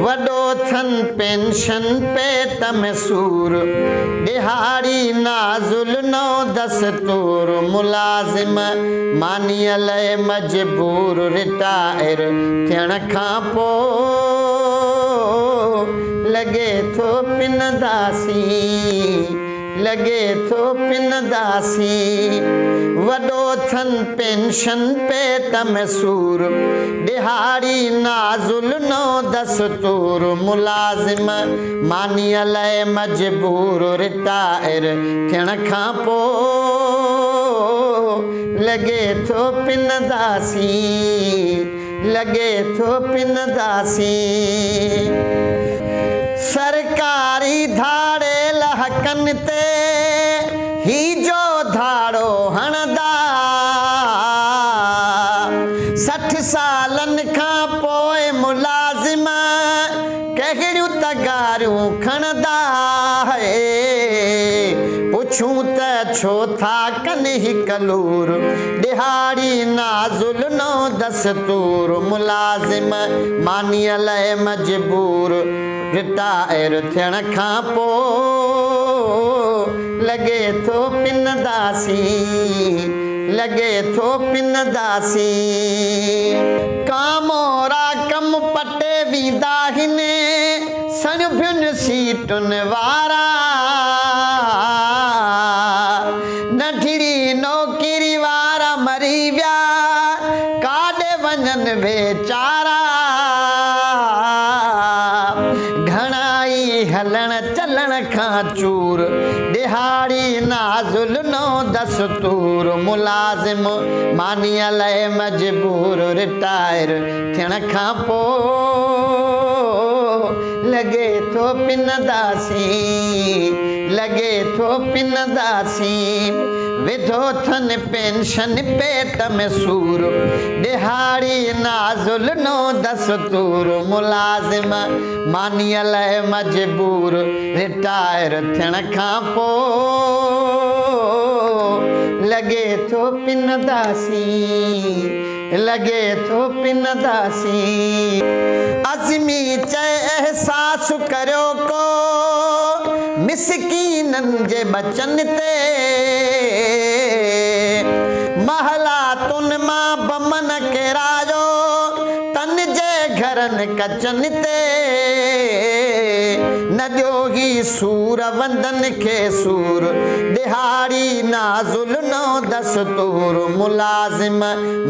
वडो थन पेंशन पेट में सूर दिहाड़ी नाजुल नो दस्तूर मुलाजिम मानीअ लाइ मजबूर रिटायर थियण खां पोइ लगे थो पिनदासी वडो थन पेंशन पेट में सूर दिहाड़ी नाजुल नो दस्तूर मुलाजिम मानीअ लाइ मजबूर रिटायर थियण खां पोइ लगे थो पिनदासी सरकारी धाड़े लहकन ते ही जो धाड़ो हणदा 60 सालन खां पोइ मुलाजिम कहिड़ियूं तगारियूं खणदा है पुछूं त छो था कनि ही कलूर दिहाड़ी नाजुल नो दस्तूर मुलाजिम मानीअ लाइ मजबूर रिटायर थियण खां पोइ लगे थो पिनदासी कामोरा कम पटे वींदा आहिनि सणभियुनि सीटुनि वारा नंढड़ी नौकरी वारा मरी विया काॾे वञनि वेचारा घणाई हलण चलण खां चूर दिहाड़ी नाजुल नो दस्तूर मुलाजिम मानीअ लाइ मजबूर रिटायर थियण खां पोइ लगे थो पिनदासी विधो थन पेंशन पेट में सूर दिहाड़ी नाजुल नो दस्तूर मुलाजिम मानीअ लाइ मजबूर रिटायर थियण खां पोइ लगे थो पिनदासी अज़मी चए एहसास करियो को मिसकीननि जे बचन ते महलातुनि मां बम न किरायो तन जे घरनि कचनि ते न ॾियो ही सूर वंदन खे सूर दिहाड़ी नाजुल नो दस्तूर मुलाजिम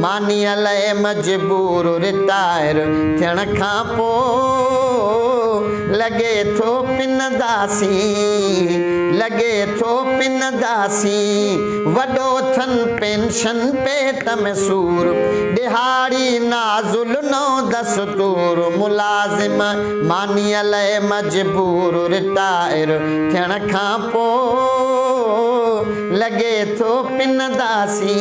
मानीअ लाइ मजबूर रिटायर थियण खां पोइ लगे थो पिनदासी वडो थन पेंशन पेट में सूर दिहाड़ी नाजुल नो दस्तूर मुलाजिम मानीअ लाइ मजबूर रिटायर थियण खां पोइ लगे थो पिनदासी